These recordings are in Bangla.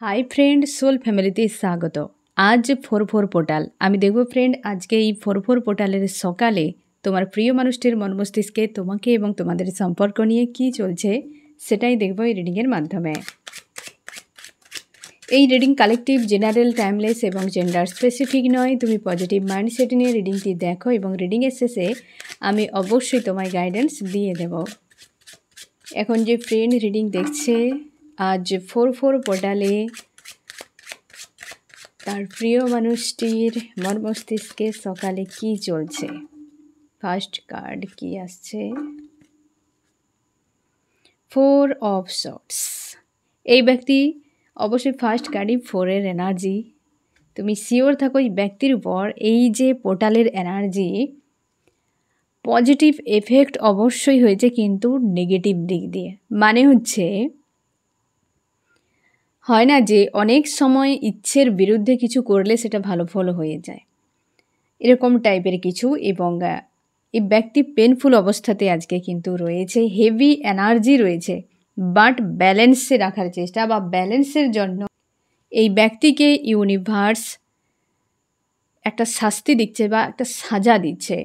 হাই ফ্রেন্ড, সোল ফ্যামিলিতে স্বাগত। আজ 4-4 পোর্টাল আমি দেখব ফ্রেন্ড। আজকে এই 4-4 পোর্টালের সকালে তোমার প্রিয় মানুষটির মন মস্তিষ্কে তোমাকে এবং তোমাদের সম্পর্ক নিয়ে কি চলছে সেটাই দেখব এই রিডিংয়ের মাধ্যমে। এই রিডিং কালেকটিভ, জেনারেল, টাইমলেস এবং জেন্ডার স্পেসিফিক নয়। তুমি পজিটিভ মাইন্ডসেট নিয়ে রিডিংটি দেখো এবং রিডিংয়ের শেষে আমি অবশ্যই তোমায় গাইডেন্স দিয়ে দেব। এখন যে ফ্রেন্ড রিডিং দেখছে, আজ 4-4 পোর্টালে তার প্রিয় মানুষটির মন মস্তিষ্কে সকালে কি চলছে। ফার্স্ট কার্ড কি আসছে? 4 অফ শর্টস। এই ব্যক্তি অবশ্যই ফার্স্ট কার্ডই 4-এর এনার্জি। তুমি শিওর থাকো এই ব্যক্তির উপর এই যে পোর্টালের এনার্জি পজিটিভ এফেক্ট অবশ্যই হয়েছে, কিন্তু নেগেটিভ দিক দিয়ে। মানে হচ্ছে, হয় না যে অনেক সময় ইচ্ছের বিরুদ্ধে কিছু করলে সেটা ভালো ফল হয়ে যায়, এরকম টাইপের কিছু। এবং এই ব্যক্তি পেনফুল অবস্থাতে আজকে কিন্তু রয়েছে, হেভি এনার্জি রয়েছে, বাট ব্যালেন্সে রাখার চেষ্টা বা ব্যালেন্সের জন্য এই ব্যক্তিকে ইউনিভার্স একটা শাস্তি দিচ্ছে বা একটা সাজা দিচ্ছে।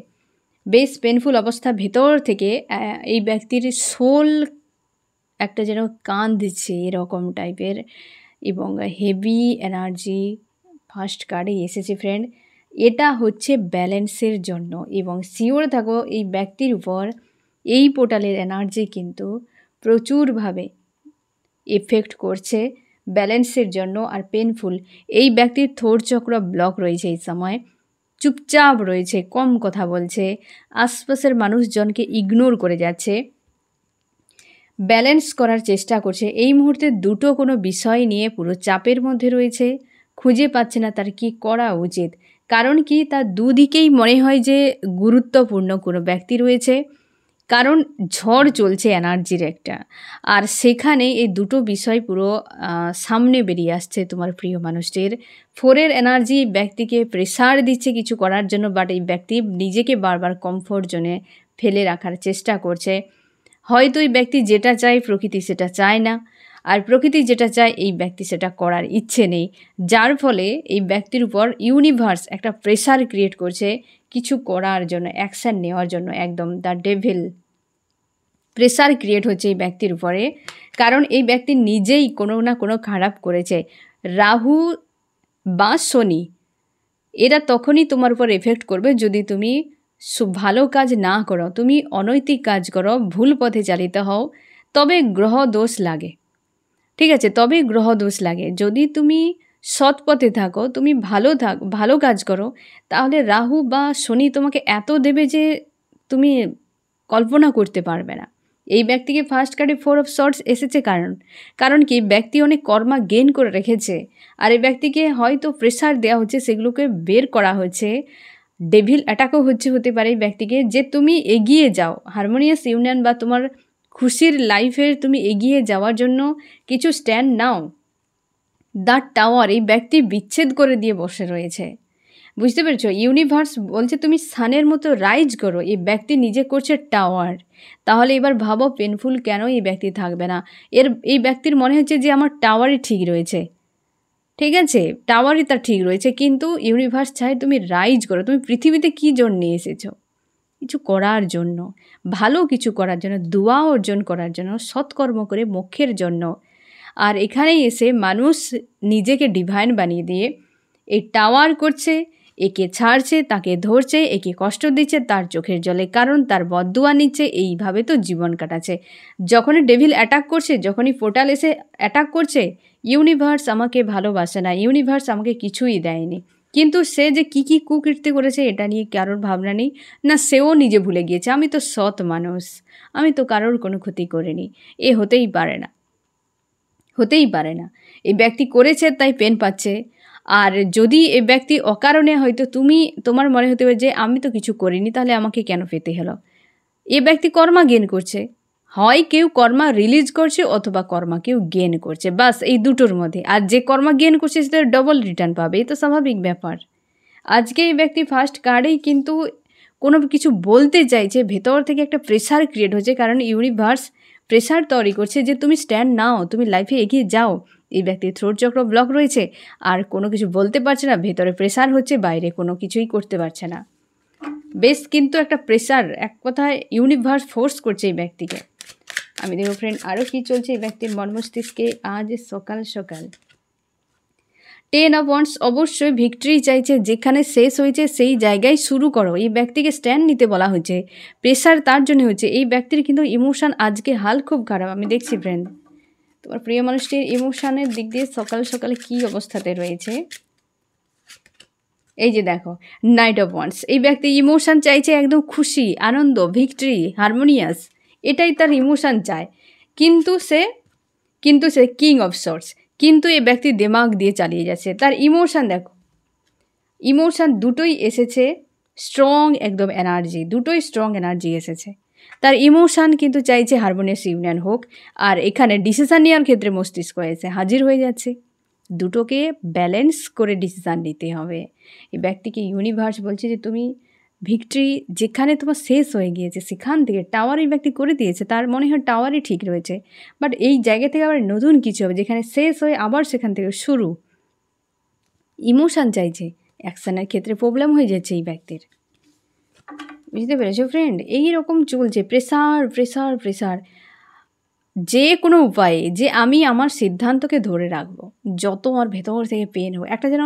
বেশ পেনফুল অবস্থা ভেতর থেকে এই ব্যক্তির সোল একটা যেন কান দিচ্ছে এরকম টাইপের, এবং হেভি এনার্জি ফার্স্ট কার্ডে এসেছে ফ্রেন্ড। এটা হচ্ছে ব্যালেন্সের জন্য। এবং শিওর থাকো এই ব্যক্তির উপর এই পোর্টালের এনার্জি কিন্তু প্রচুরভাবে এফেক্ট করছে ব্যালেন্সের জন্য। আর পেনফুল, এই ব্যক্তির থ্রোট চক্র ব্লক রয়েছে, এই সময় চুপচাপ রয়েছে, কম কথা বলছে, আশপাশের মানুষজনকে ইগনোর করে যাচ্ছে, ব্যালেন্স করার চেষ্টা করছে। এই মুহূর্তে দুটো কোনো বিষয় নিয়ে পুরো চাপের মধ্যে রয়েছে, খুঁজে পাচ্ছে না তার কি করা উচিত। কারণ কি, তার দুদিকেই মনে হয় যে গুরুত্বপূর্ণ কোনো ব্যক্তি রয়েছে, কারণ ঝড় চলছে এনার্জির একটা। আর সেখানে এই দুটো বিষয় পুরো সামনে বেরিয়ে আসছে তোমার প্রিয় মানুষটির। 4-এর এনার্জি ব্যক্তিকে প্রেসার দিচ্ছে কিছু করার জন্য, বাট এই ব্যক্তি নিজেকে বারবার কমফোর্ট জোনে ফেলে রাখার চেষ্টা করছে। হয়তো এই ব্যক্তি যেটা চায় প্রকৃতি সেটা চায় না, আর প্রকৃতি যেটা চায় এই ব্যক্তি সেটা করার ইচ্ছে নেই, যার ফলে এই ব্যক্তির উপর ইউনিভার্স একটা প্রেসার ক্রিয়েট করছে কিছু করার জন্য, অ্যাকশান নেওয়ার জন্য। একদম দ্য ডেভিল প্রেসার ক্রিয়েট হচ্ছে এই ব্যক্তির উপরে, কারণ এই ব্যক্তি নিজেই কোনো না কোনো খারাপ করেছে। রাহু বা শনি এরা তখনই তোমার উপর এফেক্ট করবে যদি তুমি ভালো কাজ না করো, তুমি অনৈতিক কাজ করো, ভুল পথে চালিত হও, তবে গ্রহ দোষ লাগে। ঠিক আছে, তবে গ্রহ দোষ লাগে। যদি তুমি সৎ পথে থাকো, তুমি ভালো কাজ করো, তাহলে রাহু বা শনি তোমাকে এত দেবে যে তুমি কল্পনা করতে পারবে না। এই ব্যক্তিকে ফার্স্ট কার্ডে 4 অফ শর্টস এসেছে, কারণ কি ব্যক্তি অনেক কর্মা গেইন করে রেখেছে, আর এই ব্যক্তিকে হয়তো প্রেসার দেওয়া হচ্ছে, সেগুলোকে বের করা হচ্ছে, ডেভিল অ্যাটাকও হতে পারে এই ব্যক্তিকে, যে তুমি এগিয়ে যাও হারমোনিয়াস ইউনিয়ন বা তোমার খুশির লাইফে তুমি এগিয়ে যাওয়ার জন্য কিছু স্ট্যান্ড নাও। দ্য টাওয়ার, এই ব্যক্তি বিচ্ছেদ করে দিয়ে বসে রয়েছে, বুঝতে পেরেছো? ইউনিভার্স বলছে তুমি সানের মতো রাইজ করো, এই ব্যক্তি নিজে করছে টাওয়ার। তাহলে এবার ভাবো পেনফুল কেন এই ব্যক্তি থাকবে না। এই ব্যক্তির মনে হচ্ছে যে আমার টাওয়ারই ঠিক রয়েছে, ঠিক আছে, টাওয়ারই তার ঠিক রয়েছে, কিন্তু ইউনিভার্স চায় তুমি রাইজ করো। তুমি পৃথিবীতে কী জন্যে এসেছো? কিছু করার জন্য, ভালো কিছু করার জন্য, দোয়া অর্জন করার জন্য, সৎকর্ম করে মোক্ষের জন্য। আর এখানেই এসে মানুষ নিজেকে ডিভাইন বানিয়ে দিয়ে এই টাওয়ার করছে, একে ছাড়ছে, তাকে ধরছে, একে কষ্ট দিচ্ছে তার চোখের জলে, কারণ তার বদদুয়া নিচ্ছে, এইভাবে তো জীবন কাটাচ্ছে। যখনই ডেভিল অ্যাটাক করছে, যখনই পোর্টাল এসে অ্যাটাক করছে, ইউনিভার্স আমাকে ভালোবাসে না, ইউনিভার্স আমাকে কিছুই দেয়নি, কিন্তু সে যে কী কুকীর্তি করেছে এটা নিয়ে কারোর ভাবনা নেই না, সেও নিজে ভুলে গিয়েছে আমি তো সৎ মানুষ, আমি তো কারোর কোনো ক্ষতি করিনি। হতেই পারে না, হতেই পারে না। এই ব্যক্তি করেছে তাই পেন পাচ্ছে। আর যদি এই ব্যক্তি অকারণে, হয়তো তোমার মনে হতে পারে যে আমি তো কিছু করিনি, তাহলে আমাকে কেন পেতে হলো। এ ব্যক্তি কর্মা গেন করছে, হয় কেউ কর্মা রিলিজ করছে অথবা কর্মা কেউ গেন করছে, বাস এই দুটোর মধ্যে। আর যে কর্মা গেন করছে সে ডবল রিটার্ন পাবে, এই তো স্বাভাবিক ব্যাপার। আজকে এই ব্যক্তি ফার্স্ট কার্ডেই কিন্তু কোনো কিছু বলতে চাইছে, ভেতর থেকে একটা প্রেসার ক্রিয়েট হচ্ছে, কারণ ইউনিভার্স প্রেসার তৈরি করছে যে তুমি স্ট্যান্ড নাও, তুমি লাইফে এগিয়ে যাও। এই ব্যক্তির থ্রোট চক্র ব্লক রয়েছে, আর কোনো কিছু বলতে পারছে না, ভেতরে প্রেসার হচ্ছে, বাইরে কোনো কিছুই করতে পারছে না। বেশ কিন্তু একটা প্রেসার, এক কথায় ইউনিভার্স ফোর্স করছে এই ব্যক্তিকে। আমি দেখো ফ্রেন্ড আরও কী চলছে এই ব্যক্তির মন মস্তিষ্কে আজ সকাল সকাল। 10 অফ ওয়ান্ডস অবশ্যই ভিক্টরি চাইছে, যেখানে শেষ হয়েছে সেই জায়গায় শুরু করো। এই ব্যক্তিকে স্ট্যান্ড নিতে বলা হয়েছে, প্রেশার তার জন্য হচ্ছে। এই ব্যক্তির কিন্তু ইমোশান আজকে হাল খুব খারাপ। আমি দেখছি ফ্রেন্ড তোমার প্রিয় মানুষটির ইমোশানের দিক দিয়ে সকাল সকালে কী অবস্থাতে রয়েছে। এই যে দেখো নাইট অফ ওয়ান্ডস, এই ব্যক্তি ইমোশান চাইছে একদম খুশি, আনন্দ, ভিক্টরি, হারমোনিয়াস, এটাই তার ইমোশান চায়। কিন্তু সে কিং অফ সর্টস, কিন্তু এই ব্যক্তি দিমাগ দিয়ে চালিয়ে যাচ্ছে। তার ইমোশান দেখো, ইমোশান দুটোই এসেছে স্ট্রং, একদম এনার্জি, দুটোই স্ট্রং এনার্জি এসেছে। তার ইমোশান কিন্তু চাইছে হারমোনিয়াস ইউনিয়ন হোক, আর এখানে ডিসিশান নেওয়ার ক্ষেত্রে মস্তিষ্ক এসে হাজির হয়ে যাচ্ছে। দুটোকে ব্যালেন্স করে ডিসিশান নিতে হবে। এই ব্যক্তিকে ইউনিভার্স বলছে যে তুমি ভিক্টরি, যেখানে তোমার শেষ হয়ে গিয়েছে সেখান থেকে টাওয়ার এই ব্যক্তি করে দিয়েছে, তার মনে হয় টাওয়ারই ঠিক রয়েছে, বাট এই জায়গা থেকে আবার নতুন কিছু হবে, যেখানে শেষ হয়ে আবার সেখান থেকে শুরু। ইমোশান চাইছে, অ্যাকশানের ক্ষেত্রে প্রবলেম হয়ে যাচ্ছে এই ব্যক্তির। বুঝতে পেরেছো ফ্রেন্ড? এই রকম চলছে, প্রেসার প্রেসার প্রেসার। যে কোনো উপায়ে যে আমি আমার সিদ্ধান্তকে ধরে রাখবো, যত আমার ভেতর থেকে পেন হোক। একটা যেন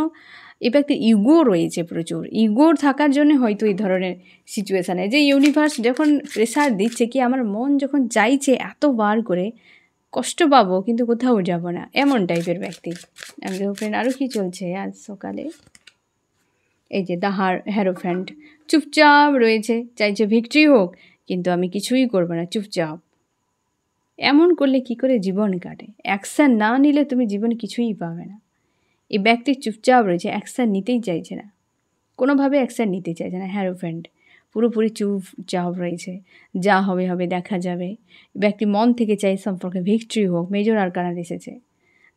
এই ব্যক্তির ইগো রয়েছে প্রচুর, ইগোর থাকার জন্য হয়তো এই ধরনের সিচুয়েশানে যে ইউনিভার্স যখন প্রেসার দিচ্ছে, কি আমার মন যখন চাইছে এতবার করে কষ্ট পাবো কিন্তু কোথাও যাব না, এমন টাইপের ব্যক্তি। আমি দেখো ফ্রেন্ড আরও কী চলছে আজ সকালে। এই যে দ্য হ্যারোফ্যান্ট, চুপচাপ রয়েছে, চাইছে ভিক্টরি হোক কিন্তু আমি কিছুই করবো না, চুপচাপ। এমন করলে কি করে জীবন কাটে? অ্যাকশান না নিলে তুমি জীবনে কিছুই পাবে না। এই ব্যক্তি চুপচাপ রয়েছে, অ্যাকশান নিতেই চাইছে না, কোনোভাবে অ্যাকশান নিতে চাইছে না। হ্যারোফ্যান্ট পুরোপুরি চুপচাপ রয়েছে, যা হবে হবে দেখা যাবে। ব্যক্তি মন থেকে চাই সম্পর্কে ভিক্টরি হোক, মেজর আরকানা এসেছে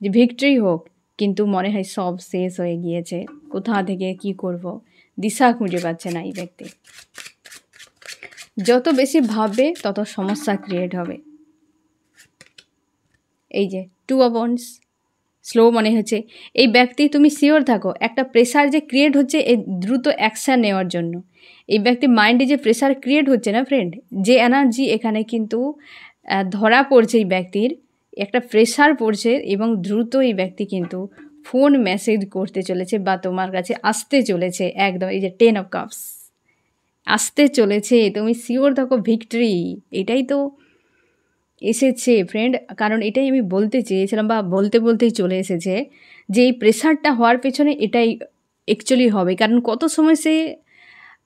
যে ভিক্টরি হোক, কিন্তু মনে হয় সব শেষ হয়ে গিয়েছে, কোথা থেকে কি করব দিশা খুঁজে পাচ্ছে না এই ব্যক্তি। যত বেশি ভাববে তত সমস্যা ক্রিয়েট হবে। এই যে 2 অফ ওয়ান্ডস, স্লো মনে হচ্ছে। এই ব্যক্তি তুমি শিওর থাকো, একটা প্রেসার যে ক্রিয়েট হচ্ছে এই দ্রুত অ্যাকশান নেওয়ার জন্য। এই ব্যক্তি মাইন্ডে যে প্রেসার ক্রিয়েট হচ্ছে না ফ্রেন্ড, যে এনার্জি এখানে কিন্তু ধরা পড়ছে, এই ব্যক্তির একটা প্রেসার পড়ছে এবং দ্রুত এই ব্যক্তি কিন্তু ফোন মেসেজ করতে চলেছে বা তোমার কাছে আসতে চলেছে একদম। এই যে 10 অফ কাপস আসতে চলেছে, তুমি শিওর থাকো ভিক্টরি, এটাই তো এসেছে ফ্রেন্ড। কারণ এটাই আমি বলতে চেয়েছিলাম বা বলতেই চলে এসেছে যে এই প্রেশারটা হওয়ার পেছনে এটাই অ্যাকচুয়ালি হবে। কারণ কত সময় সে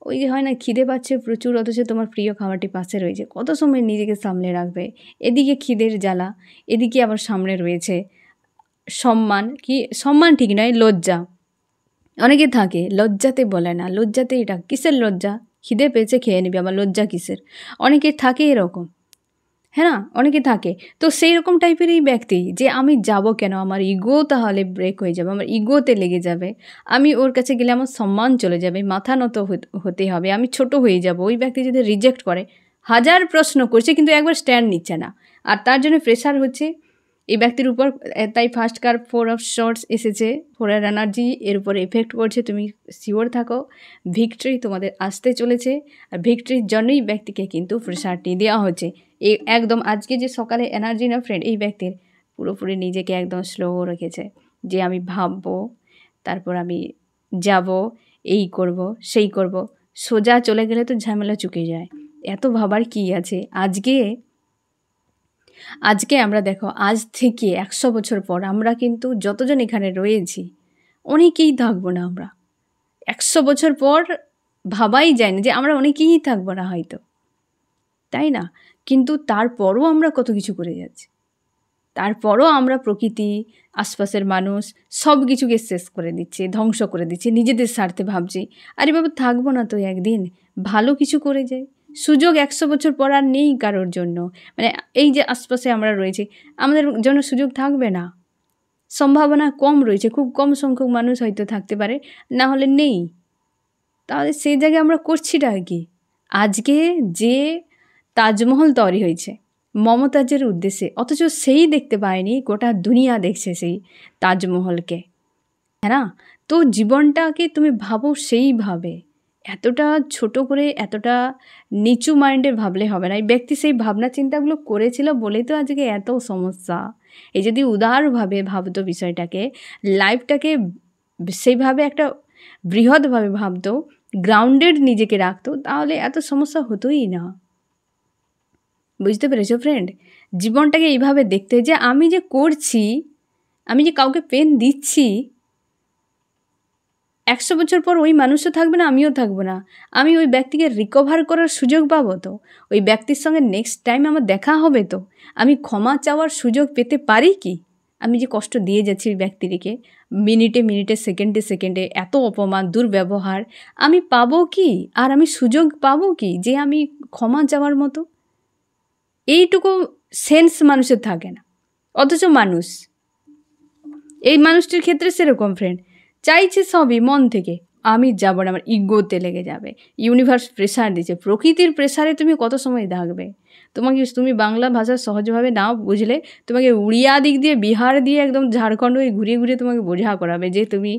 ওই যে হয় না, খিদে পাচ্ছে প্রচুর, অথচ তোমার প্রিয় খাবারটি পাশে রয়েছে, কত সময় নিজেকে সামলে রাখবে? এদিকে খিদের জ্বালা, এদিকে আবার সামনে রয়েছে সম্মান, কি সম্মান ঠিক নয়, লজ্জা। অনেকে থাকে লজ্জাতে বলে না, লজ্জাতে এটা কিসের লজ্জা, খিদে পেয়েছে খেয়ে নিবি, আবার লজ্জা কিসের? অনেকে থাকে এরকম, হ্যাঁ না, অনেকে থাকে। তো সেই রকম টাইপের এই ব্যক্তি যে আমি যাব কেন, আমার ইগো তাহলে ব্রেক হয়ে যাবে, আমার ইগোতে লেগে যাবে, আমি ওর কাছে গেলে আমার সম্মান চলে যাবে, মাথা নত হতে হবে, আমি ছোট হয়ে যাব। ওই ব্যক্তি যদি রিজেক্ট করে, হাজার প্রশ্ন করছে কিন্তু একবার স্ট্যান্ড নিচ্ছে না, আর তার জন্য প্রেশার হচ্ছে এই ব্যক্তির উপর। তাই ফার্স্ট কার 4 অফ শর্টস এসেছে, 4 এনার্জি এর উপর এফেক্ট করছে। তুমি শিওর থাকো ভিক্টরি তোমাদের আসতে চলেছে, আর ভিক্টরির জন্যই ব্যক্তিকে কিন্তু প্রেশারটি দেওয়া হচ্ছে। এই একদম আজকে যে সকালে এনার্জি না ফ্রেন্ড, এই ব্যক্তির পুরোপুরি নিজেকে একদম স্লো রেখেছে যে আমি ভাববো, তারপর আমি যাব, এই করব সেই করব। সোজা চলে গেলে তো ঝামেলা চুকে যায়, এত ভাবার কি আছে? আজকে আমরা দেখো, আজ থেকে 100 বছর পর আমরা কিন্তু যতজন এখানে রয়েছি অনেকেই থাকবো না। আমরা 100 বছর পর ভাবাই যায় না যে আমরা অনেকেই থাকবো না হয়তো, তাই না? কিন্তু তারপরও আমরা কত কিছু করে যাচ্ছি, তারপরও আমরা প্রকৃতি, আশপাশের মানুষ সব কিছুকে শেষ করে দিচ্ছি, ধ্বংস করে দিচ্ছি, নিজেদের স্বার্থে ভাবছি। আরে বাবা থাকবো না তো একদিন, ভালো কিছু করে যাই। সুযোগ 100 বছর পর আর নেই কারোর জন্য, মানে এই যে আশপাশে আমরা রয়েছি আমাদের জন্য সুযোগ থাকবে না, সম্ভাবনা কম রয়েছে, খুব কম সংখ্যক মানুষ হয়তো থাকতে পারে, না হলে নেই। তাহলে সেই জায়গায় আমরা করছিটা কি? আজকে যে তাজমহল তৈরি হয়েছে, মমতাজের উদ্দেশ্যে, অথচ সেই দেখতে পায়নি, গোটা দুনিয়া দেখছে সেই তাজমহলকে, হ্যাঁ না? তো জীবনটাকে তুমি ভাবো সেইভাবে, এতটা ছোট করে, এতটা নিচু মাইন্ডে ভাবলে হবে না। এই ব্যক্তি সেই ভাবনা চিন্তাগুলো করেছিল বলেই তো আজকে এত সমস্যা। এই যদি উদারভাবে ভাবতো বিষয়টাকে, লাইফটাকে সেইভাবে একটা বৃহৎভাবে ভাবতো, গ্রাউন্ডেড নিজেকে রাখতো, তাহলে এত সমস্যা হতোই না। বুঝতে পেরেছো ফ্রেন্ড? জীবনটাকে এইভাবে দেখতে, যে আমি যে করছি, আমি যে কাউকে পেন দিচ্ছি, 100 বছর পর ওই মানুষও থাকবে না, আমিও থাকবো না। আমি ওই ব্যক্তিকে রিকভার করার সুযোগ পাবো তো, ওই ব্যক্তির সঙ্গে নেক্সট টাইম আমার দেখা হবে তো, আমি ক্ষমা চাওয়ার সুযোগ পেতে পারি কি? আমি যে কষ্ট দিয়ে যাচ্ছি ওই ব্যক্তিটিকে, মিনিটে মিনিটে, সেকেন্ডে সেকেন্ডে এত অপমান, দুর্ব্যবহার, আমি পাবো কি? আর আমি সুযোগ পাবো কি যে আমি ক্ষমা চাওয়ার মতো? এইটুকু সেন্স মানুষের থাকে না। অথচ মানুষ, এই মানুষটির ক্ষেত্রে সেরকম ফ্রেন্ড, চাইছে সবই মন থেকে, আমি যাব না, আমার ইগোতে লেগে যাবে। ইউনিভার্স প্রেশার দিচ্ছে, প্রকৃতির প্রেশারে তুমি কত সময় থাকবে? তুমি বাংলা ভাষা সহজভাবে না বুঝলে তোমাকে উড়িয়া দিক দিয়ে, বিহার দিয়ে, একদম ঝাড়খণ্ড ঘুরিয়ে ঘুরিয়ে তোমাকে বোঝা করাবে যে তুমি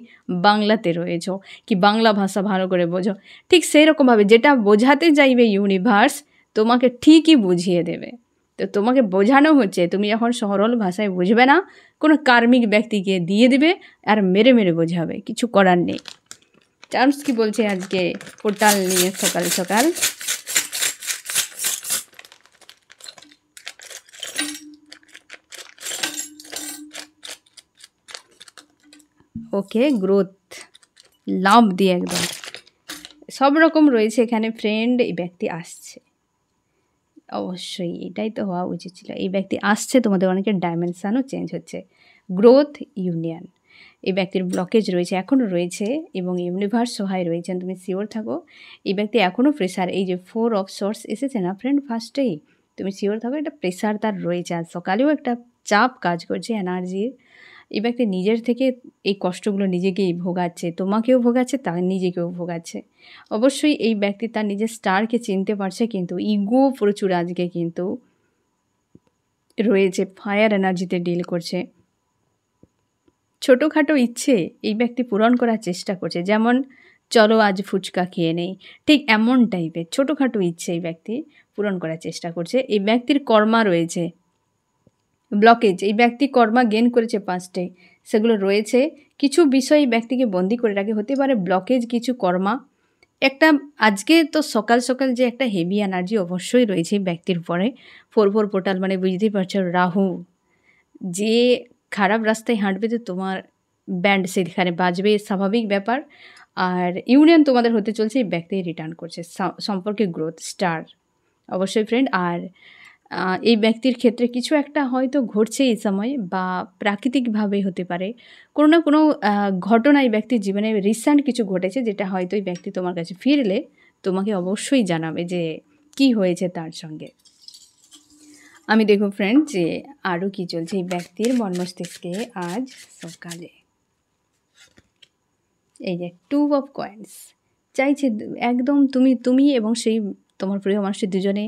বাংলাতে রয়েছো, কি বাংলা ভাষা ভালো করে বোঝো। ঠিক সেই রকমভাবে যেটা বোঝাতে চাইবে ইউনিভার্স, তোমাকে ঠিকই বুঝিয়ে দেবে। তো তোমাকে বোঝানো হচ্ছে, তুমি যখন সরল ভাষায় বুঝবে না, কোনো কার্মিক ব্যক্তিকে দিয়ে দিবে আর মেরে মেরে বোঝাবে, কিছু করার নেই। চার্মস কি বলছে আজকে পোর্টাল নিয়ে সকাল সকাল? ওকে, গ্রোথ, লাভ দিয়ে একদম সব রকম রয়েছে এখানে ফ্রেন্ড। এই ব্যক্তি আসছে, অবশ্যই এটাই তো হওয়া উচিত ছিল। এই ব্যক্তি আসছে, তোমাদের অনেকের ডাইমেনশানও চেঞ্জ হচ্ছে, গ্রোথ, ইউনিয়ন। এই ব্যক্তির ব্লকেজ রয়েছে, এখনও রয়েছে, এবং ইউনিভার্স সহায় রয়েছেন, তুমি শিওর থাকো। এই ব্যক্তি এখনও প্রেশার, এই যে 4 অফ সোর্স এসেছে না ফ্রেন্ড ফার্স্টেই, তুমি শিওর থাকো এটা প্রেশার তার রয়েছে। আজ সকালেও একটা চাপ কাজ করছে এনার্জির। এই ব্যক্তি নিজের থেকে এই কষ্টগুলো নিজেকেই ভোগাচ্ছে, তোমাকেও ভোগাচ্ছে, তার নিজেকেও ভোগাচ্ছে। অবশ্যই এই ব্যক্তি তার নিজের স্টারকে চিনতে পারছে, কিন্তু ইগো প্রচুর আজকে কিন্তু রয়েছে, ফায়ার এনার্জিতে ডিল করছে। ছোটোখাটো ইচ্ছে এই ব্যক্তি পূরণ করার চেষ্টা করছে, যেমন চলো আজ ফুচকা খেয়ে নেই, ঠিক এমন টাইপের ছোটোখাটো ইচ্ছে এই ব্যক্তি পূরণ করার চেষ্টা করছে। এই ব্যক্তির কর্মা রয়েছে ব্লকেজ, এই ব্যক্তি কর্মা গেন করেছে পাস্টে, সেগুলো রয়েছে। কিছু বিষয় এই ব্যক্তিকে বন্দি করে রাখে, হতে পারে ব্লকেজ, কিছু কর্মা। একটা আজকে তো সকাল সকাল যে একটা হেভি এনার্জি অবশ্যই রয়েছে এই ব্যক্তির উপরে। 4 পোর্টাল মানে বুঝতেই পারছো, রাহু যে খারাপ রাস্তায় হাঁটবে তো তোমার ব্যান্ড সেখানে বাজবে, স্বাভাবিক ব্যাপার। আর ইউনিয়ন তোমাদের হতে চলছে, এই ব্যক্তি রিটার্ন করছে, সম্পর্কে গ্রোথ, স্টার অবশ্যই ফ্রেন্ড। আর এই ব্যক্তির ক্ষেত্রে কিছু একটা হয়তো ঘটছে এই সময়, বা প্রাকৃতিকভাবে হতে পারে, কোনো না কোনো ঘটনা এই ব্যক্তির জীবনে রিসেন্ট কিছু ঘটেছে, যেটা হয়তো এই ব্যক্তি তোমার কাছে ফিরলে তোমাকে অবশ্যই জানাবে যে কি হয়েছে তার সঙ্গে। আমি দেখো ফ্রেন্ড যে আরও কি চলছে এই ব্যক্তির মন মস্তিষ্কে আজ সকালে। এই যে 2 অফ কয়েন্স চাইছে একদম তুমি এবং সেই তোমার প্রিয় মানুষটি দুজনে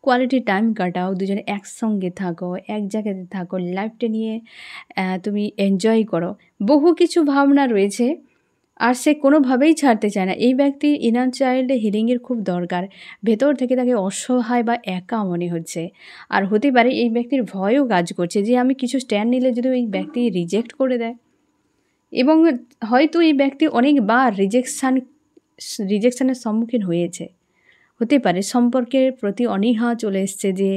কোয়ালিটি টাইম কাটাও, দুজনে একসঙ্গে থাকো, এক জায়গাতে থাকো, লাইফটা নিয়ে তুমি এনজয় করো। বহু কিছু ভাবনা রয়েছে, আর সে কোনোভাবেই ছাড়তে চায় না। এই ব্যক্তির ইনার চাইল্ডে হিলিংয়ের খুব দরকার, ভেতর থেকে তাকে অসহায় বা একা মনে হচ্ছে। আর হতে পারে এই ব্যক্তির ভয়ও কাজ করছে যে আমি কিছু স্ট্যান্ড নিলে যদি ওই ব্যক্তি রিজেক্ট করে দেয়, এবং হয়তো এই ব্যক্তি অনেকবার রিজেকশানের সম্মুখীন হয়েছে। হতে পারে সম্পর্কের প্রতি অনীহা চলে এসছে, যে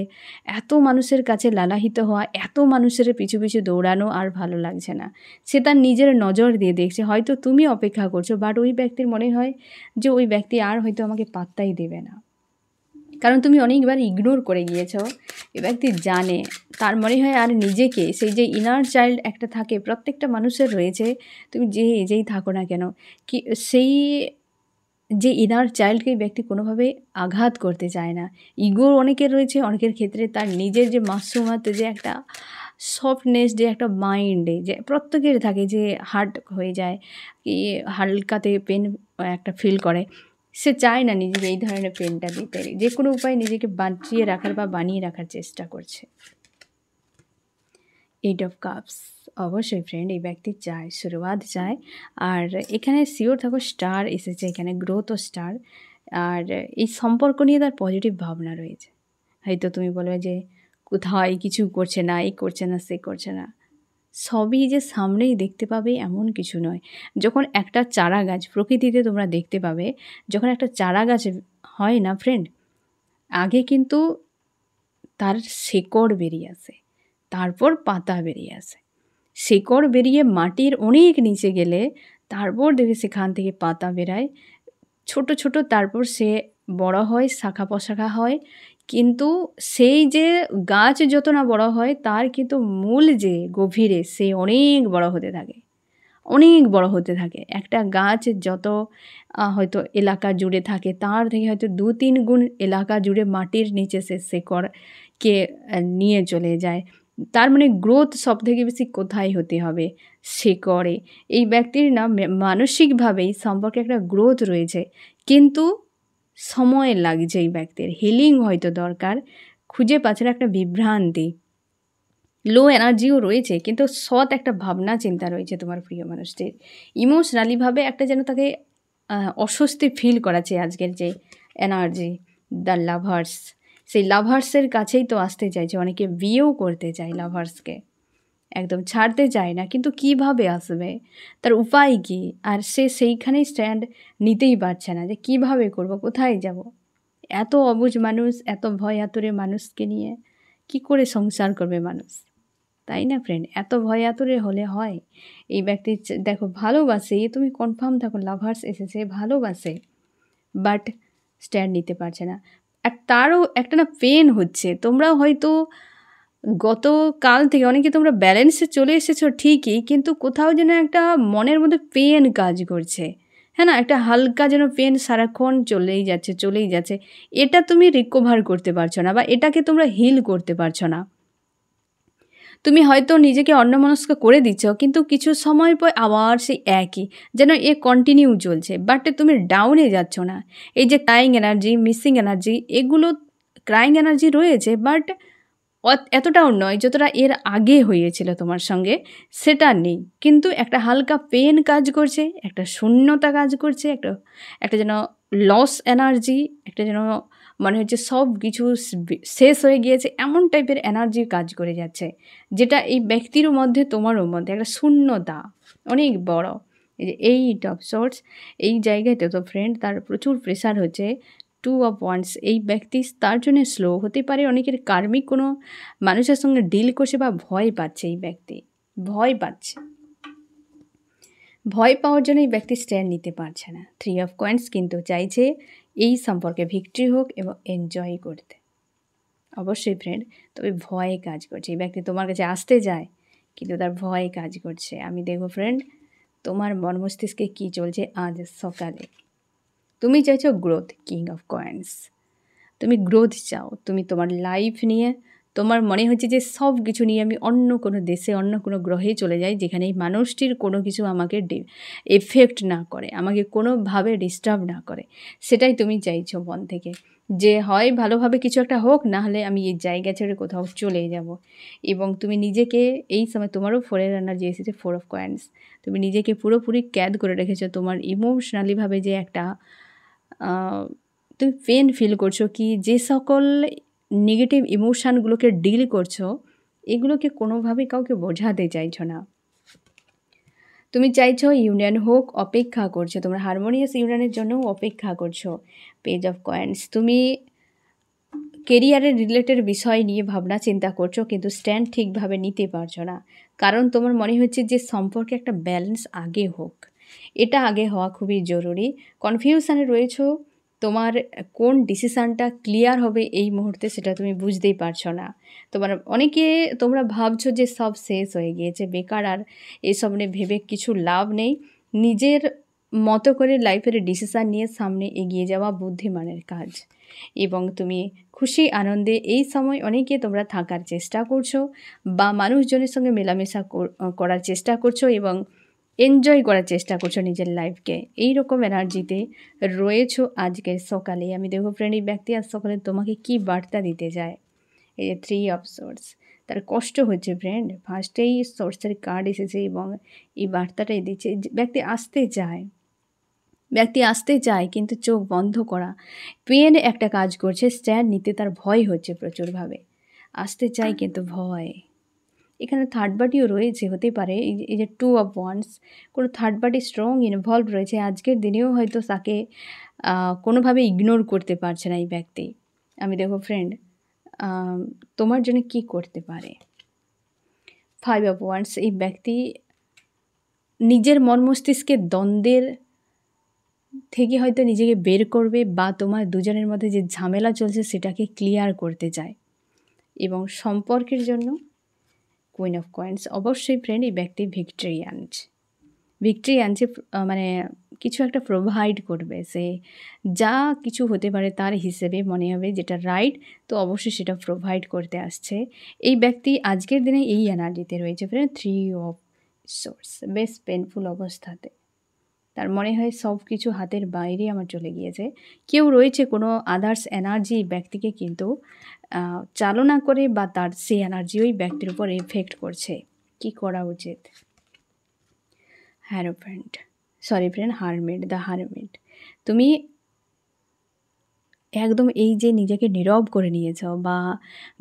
এত মানুষের কাছে লালাহিত হওয়া, এত মানুষের পিছু পিছু দৌড়ানো আর ভালো লাগছে না। সে তার নিজের নজর দিয়ে দেখছে, হয়তো তুমি অপেক্ষা করছো, বাট ওই ব্যক্তির মনে হয় যে ওই ব্যক্তি আর হয়তো আমাকে পাত্তাই দেবে না, কারণ তুমি অনেকবার ইগনোর করে গিয়েছো। এ ব্যক্তি জানে, তার মনে হয় আর নিজেকে, সেই যে ইনার চাইল্ড একটা থাকে প্রত্যেকটা মানুষের রয়েছে, তুমি যে যেই থাকো না কেন, কি সেই যে ইনার চাইল্ডকে ব্যক্তি কোনোভাবে আঘাত করতে চায় না। ইগো অনেকের রয়েছে, অনেকের ক্ষেত্রে তার নিজের যে মাসুমাতে যে একটা সফটনেস, যে একটা মাইন্ডে যে প্রত্যেকের থাকে, যে হার্ট হয়ে যায়, কি হালকাতে পেন একটা ফিল করে, সে চায় না নিজেকে এই ধরনের পেনটা দিতে, যে কোনো উপায়ে নিজেকে বাঁচিয়ে রাখার বা বানিয়ে রাখার চেষ্টা করছে। 8 অফ কাপস, অবশ্যই ফ্রেন্ড এই ব্যক্তি চায়, শুরুয়াত চায়। আর এখানে শিওর থাকো স্টার এসেছে, এখানে গ্রোথ ও স্টার। আর এই সম্পর্ক নিয়ে তার পজিটিভ ভাবনা রয়েছে। হয়তো তুমি বলবে যে কোথায় কিছু করছে না, এই করছে না, সে করছে না, সবই যে সামনেই দেখতে পাবে এমন কিছু নয়। যখন একটা চারা গাছ প্রকৃতিতে তোমরা দেখতে পাবে, যখন একটা চারা গাছ হয় না ফ্রেন্ড, আগে কিন্তু তার শেকড় বেরিয়ে আসে, তারপর পাতা বেরিয়ে আসে। শেকড় বেরিয়ে মাটির অনেক নিচে গেলে তারপর দেখে সেখান থেকে পাতা বেরায় ছোট ছোট, তারপর সে বড় হয়, শাখা প্রশাখা হয়। কিন্তু সেই যে গাছ যত না বড় হয়, তার কিন্তু মূল যে গভীরে সে অনেক বড় হতে থাকে, অনেক বড় হতে থাকে। একটা গাছ যত হয়তো এলাকা জুড়ে থাকে, তার থেকে হয়তো 2-3 গুণ এলাকা জুড়ে মাটির নিচে সে শেকড়কে নিয়ে চলে যায়। তার মানে গ্রোথ সব থেকে বেশি কোথায় হতে হবে? শেকড়ে। এই ব্যক্তির না মানসিকভাবেই সম্পর্কে একটা গ্রোথ রয়েছে, কিন্তু সময় লাগছে এই ব্যক্তির, হিলিং হয়তো দরকার, খুঁজে পাচ্ছে না, একটা বিভ্রান্তি, লো এনার্জিও রয়েছে, কিন্তু সৎ একটা ভাবনা চিন্তা রয়েছে তোমার প্রিয় মানুষটির। ইমোশনালিভাবে একটা যেন তাকে অস্বস্তি ফিল করাচ্ছে আজকের যে এনার্জি, দ্য লাভার্স। সেই লাভার্সের কাছেই তো আসতে চাইছে, অনেকে বিয়েও করতে চায় লাভার্সকে, একদম ছাড়তে চায় না, কিন্তু কিভাবে আসবে, তার উপায় কী? আর সে সেইখানেই স্ট্যান্ড নিতেই পারছে না যে কিভাবে করব, কোথায় যাব। এত অবুঝ মানুষ, এত ভয় আতুরে মানুষকে নিয়ে কি করে সংসার করবে মানুষ, তাই না ফ্রেন্ড? এত ভয় আতুরে হলে হয়? এই ব্যক্তি দেখো ভালোবাসে, তুমি কনফার্ম থাকো, লাভার্স এসেছে, ভালোবাসে, বাট স্ট্যান্ড নিতে পারছে না। আর তারও একটা না পেন হচ্ছে। তোমরাও হয়তো গতকাল থেকে অনেকে তোমরা ব্যালেন্সে চলে এসেছো ঠিকই, কিন্তু কোথাও যেন একটা মনের মধ্যে পেন কাজ করছে, হ্যাঁ না, একটা হালকা যেন পেন সারাক্ষণ চলেই যাচ্ছে। এটা তুমি রিকভার করতে পারছো না, বা এটাকে তোমরা হিল করতে পারছো না। তুমি হয়তো নিজেকে অন্যমনস্ক করে দিচ্ছ, কিন্তু কিছু সময় পর আবার সেই একই যেন কন্টিনিউ চলছে, বাট তুমি ডাউনে যাচ্ছ না। এই যে ক্রাইং এনার্জি, মিসিং এনার্জি, এগুলো ক্রাইং এনার্জি রয়েছে, বাট এতটাও নয় যতটা এর আগে হয়েছিল তোমার সঙ্গে, সেটা নেই। কিন্তু একটা হালকা পেন কাজ করছে, একটা শূন্যতা কাজ করছে, একটা যেন লস এনার্জি, একটা যেন মনে হচ্ছে সব কিছু শেষ হয়ে গিয়েছে, এমন টাইপের এনার্জি কাজ করে যাচ্ছে, যেটা এই ব্যক্তির মধ্যে, তোমারও মধ্যে একটা শূন্যতা অনেক বড়। এই যে 8 অফ সোর্স, এই জায়গাতে তো ফ্রেন্ড তার প্রচুর প্রেশার হচ্ছে। 2 অফ ওয়ান্স, এই ব্যক্তি তার জন্য স্লো হতে পারে, অনেকের কার্মিক কোনো মানুষের সঙ্গে ডিল করছে বা ভয় পাচ্ছে, এই ব্যক্তি ভয় পাচ্ছে, ভয় পাওয়ার জন্য এই ব্যক্তি স্ট্যান্ড নিতে পারছে না। 3 অফ কয়েন্স কিন্তু চাইছে এই সম্পর্কে ভিক্টরি হোক এবং এনজয় করতে। অবশ্যই ফ্রেন্ড, তবে ভয়ে কাজ করছে, এই ব্যক্তি তোমার কাছে আসতে যায়, কিন্তু তার ভয় কাজ করছে। আমি দেখবো ফ্রেন্ড তোমার মন মস্তিষ্কে কী চলছে আজ সকালে। তুমি চাইছো গ্রোথ, কিং অফ কয়েন্স, তুমি গ্রোথ চাও, তুমি তোমার লাইফ নিয়ে, তোমার মনে হচ্ছে যে সব কিছু নিয়ে আমি অন্য কোনো দেশে, অন্য কোনো গ্রহে চলে যাই, যেখানে এই মানুষটির কোনো কিছু আমাকে এফেক্ট না করে, আমাকে কোনোভাবে ডিস্টার্ব না করে। সেটাই তুমি চাইছো মন থেকে, যে হয় ভালোভাবে কিছু একটা হোক, না হলে আমি এই জায়গা ছেড়ে কোথাও চলে যাব। এবং তুমি নিজেকে এই সময়, তোমারও 4 এনার্জি এসেছে, 4 অফ কয়েন্স, তুমি নিজেকে পুরোপুরি ক্যাদ করে রেখেছো। তোমার ইমোশনালিভাবে যে একটা তুমি পেন ফিল করছো, কি যে সকল নেগেটিভ ইমোশানগুলোকে ডিল করছো, এগুলোকে কোনোভাবেই কাউকে বোঝাতে চাইছো না। তুমি চাইছো ইউনিয়ন হোক, অপেক্ষা করছো, তোমরা হারমোনিয়াস ইউনিয়নের জন্যও অপেক্ষা করছো। পেজ অফ কয়েন্স, তুমি কেরিয়ারের রিলেটেড বিষয় নিয়ে ভাবনা চিন্তা করছো, কিন্তু স্ট্যান্ড ঠিকভাবে নিতে পারছো না, কারণ তোমার মনে হচ্ছে যে সম্পর্কে একটা ব্যালেন্স আগে হোক, এটা আগে হওয়া খুবই জরুরি। কনফিউশানে রয়েছো, তোমার কোন ডিসিশানটা ক্লিয়ার হবে এই মুহূর্তে সেটা তুমি বুঝতেই পারছো না। তোমরা ভাবছো যে সব শেষ হয়ে গিয়েছে, বেকার, আর এসব নিয়ে ভেবে কিছু লাভ নেই। নিজের মতো করে লাইফের ডিসিশান নিয়ে সামনে এগিয়ে যাওয়া বুদ্ধিমানের কাজ। এবং তুমি খুশি আনন্দে এই সময় অনেকে তোমরা থাকার চেষ্টা করছো, বা মানুষজনের সঙ্গে মেলামেশা করার চেষ্টা করছো, এবং এনজয় করার চেষ্টা করছো নিজের লাইফকে, এইরকম এনার্জিতে রয়েছো আজকের সকালে। আমি দেখো ফ্রেন্ড, এই ব্যক্তি আজ সকালে তোমাকে কি বার্তা দিতে চায়। এই যে 3 অফ সোর্স, তার কষ্ট হচ্ছে ফ্রেন্ড, ফার্স্টেই সোর্সের কার্ড এসেছে এবং এই বার্তাটাই দিচ্ছে। ব্যক্তি আসতে চায় কিন্তু চোখ বন্ধ করা, পেন একটা কাজ করছে, স্ট্যান্ড নিতে তার ভয় হচ্ছে প্রচুরভাবে। আসতে চায় কিন্তু ভয়। এখানে থার্ড পার্টিও রয়েছে, হতে পারে এই যে 2 অফ ওয়ান্স, কোনো থার্ড পার্টি স্ট্রং ইনভলভ রয়েছে। আজকের দিনেও হয়তো তাকে কোনোভাবে ইগনোর করতে পারছে না এই ব্যক্তি। আমি দেখো ফ্রেন্ড, তোমার জন্য কি করতে পারে। 5 অফ ওয়ান্স, এই ব্যক্তি নিজের মন মস্তিষ্কের দ্বন্দ্বের থেকে হয়তো নিজেকে বের করবে, বা তোমার দুজনের মধ্যে যে ঝামেলা চলছে সেটাকে ক্লিয়ার করতে চায়। এবং সম্পর্কের জন্য কুইন অফ কয়েন্স, অবশ্যই ফ্রেন্ড এই ব্যক্তি ভিক্টরি আনছে, মানে কিছু একটা প্রোভাইড করবে। সে যা কিছু হতে পারে তার হিসেবে মনে হবে যেটা রাইট, তো অবশ্যই সেটা প্রোভাইড করতে আসছে এই ব্যক্তি। আজকের দিনে এই এনার্জিতে রয়েছে ফ্রেন্ড। 3 অফ সোর্স, বেশ পেনফুল অবস্থাতে, তার মনে হয় সব কিছু হাতের বাইরে আমার চলে গিয়েছে। কেউ রয়েছে, কোনো আদার্স এনার্জি ব্যক্তিকে কিন্তু চালনা করে, বা তার সেই এনার্জি ওই ব্যক্তির উপর এফেক্ট করছে। কি করা উচিত। হারমিট, দ্য হারমিট, তুমি একদম এই যে নিজেকে নীরব করে নিয়েছ বা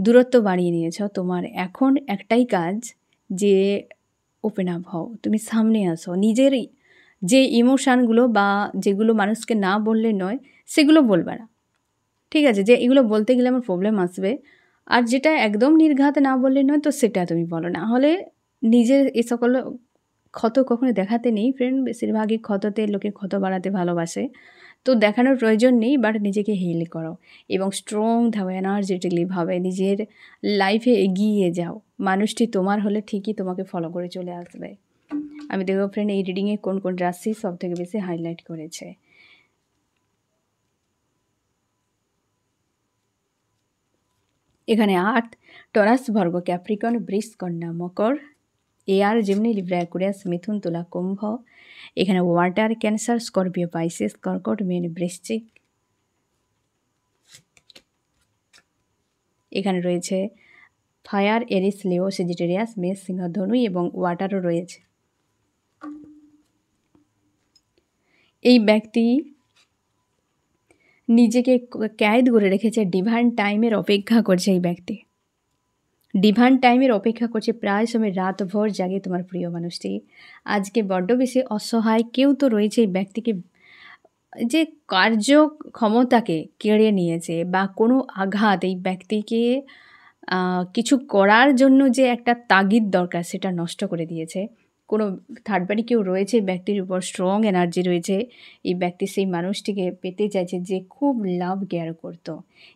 দূরত্ব বাড়িয়ে নিয়েছ, তোমার এখন একটাই কাজ যে ওপেন আপ হও, তুমি সামনে আসো। নিজের যে ইমোশানগুলো বা যেগুলো মানুষকে না বললে নয় সেগুলো বলবে না, ঠিক আছে? যে এগুলো বলতে গেলে আমার প্রবলেম আসবে, আর যেটা একদম নির্ঘাত না বললে নয়, তো সেটা তুমি বলো। না হলে নিজের এ সকল ক্ষত কখনো দেখাতে নেই ফ্রেন্ড। বেশিরভাগই ক্ষততে লোকে ক্ষত বাড়াতে ভালোবাসে, তো দেখানোর প্রয়োজন নেই, বাট নিজেকে হিল করো এবং স্ট্রং থাকো, এনার্জেটিকলিভাবে নিজের লাইফে এগিয়ে যাও। মানুষটি তোমার হলে ঠিকই তোমাকে ফলো করে চলে আসবে। আমি দেখো ফ্রেন্ড, এই রিডিংয়ে কোন কোন রাশি সব থেকে বেশি হাইলাইট করেছে। এখানে 8, টরাস, ভার্গো, ক্যাপ্রিকন, বৃষ, কন্যা, মকর, এয়ার, জিমনি, লিব্রা, অ্যাকুয়ারিয়াস, মিথুন, তুলা, কুম্ভ। এখানে ওয়াটার, ক্যান্সার, স্করপিও, পাইসিস, কর্কট, মীন, বৃশ্চিক। এখানে রয়েছে ফায়ার, এরিস, লিও, সেজিটেরিয়াস, মেষ, সিংহ, ধনু এবং ওয়াটারও রয়েছে। এই ব্যক্তি নিজেকে ক্যাদ করে রেখেছে, ডিভাইন টাইমের অপেক্ষা করছে। এই ব্যক্তি ডিভাইন টাইমের অপেক্ষা করছে, প্রায় সময় রাত ভর জাগে তোমার প্রিয় মানুষটি। আজকে বড্ড বেশি অসহায় কেউ তো রয়েছে এই ব্যক্তিকে, যে কার্য ক্ষমতাকে কেড়ে নিয়েছে, বা কোনো আঘাত এই ব্যক্তিকে কিছু করার জন্য যে একটা তাগিদ দরকার সেটা নষ্ট করে দিয়েছে। কোনো থার্ড পার্টি কেউ রয়েছে, ব্যক্তির উপর স্ট্রং এনার্জি রয়েছে। এই ব্যক্তি সেই মানুষটিকে পেতে চাইছে যে খুব লাভ কেয়ার করত।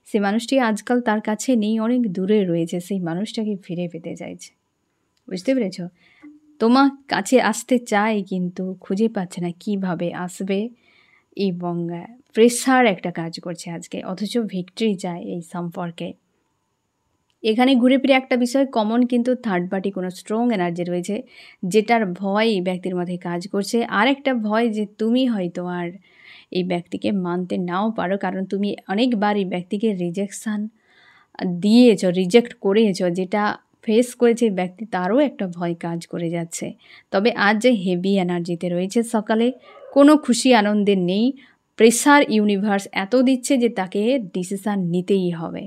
সেই মানুষটি আজকাল তার কাছে নেই, অনেক দূরে রয়েছে, সেই মানুষটাকে ফিরে পেতে চাইছে। বুঝতে পেরেছ? তোমার কাছে আসতে চায় কিন্তু খুঁজে পাচ্ছে না কিভাবে আসবে, এবং প্রেশার একটা কাজ করছে আজকে, অথচ ভিক্টরি চায় এই সম্পর্কে। এখানে ঘুরে ফিরে একটা বিষয় কমন, কিন্তু থার্ড পার্টি কোনো স্ট্রং এনার্জি রয়েছে যেটার ভয় এই ব্যক্তির মধ্যে কাজ করছে। আর একটা ভয় যে তুমি হয়তো আর এই ব্যক্তিকে মানতে নাও পারো, কারণ তুমি অনেকবার এই ব্যক্তিকে রিজেক্ট করেছ, যেটা ফেস করেছে এই ব্যক্তি, তারও একটা ভয় কাজ করে যাচ্ছে। তবে আজ যে হেভি এনার্জিতে রয়েছে সকালে, কোনো খুশি আনন্দের নেই, প্রেশার ইউনিভার্স এত দিচ্ছে যে তাকে ডিসিশান নিতেই হবে।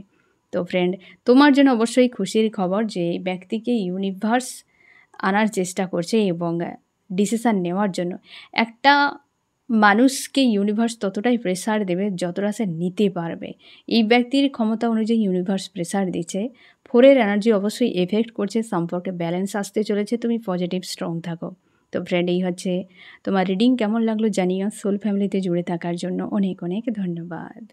তো ফ্রেন্ড, তোমার জন্য অবশ্যই খুশির খবর যে ব্যক্তিকে ইউনিভার্স আনার চেষ্টা করছে, এবং ডিসিশান নেওয়ার জন্য একটা মানুষকে ইউনিভার্স ততটাই প্রেশার দেবে যতটা সে নিতে পারবে। এই ব্যক্তির ক্ষমতা অনুযায়ী ইউনিভার্স প্রেশার দিচ্ছে। 4 এনার্জি অবশ্যই এফেক্ট করছে, সম্পর্কে ব্যালেন্স আসতে চলেছে, তুমি পজিটিভ স্ট্রং থাকো। তো ফ্রেন্ড, এই হচ্ছে তোমার রিডিং। কেমন লাগলো জানিও। সোল ফ্যামিলিতে জুড়ে থাকার জন্য অনেক অনেক ধন্যবাদ।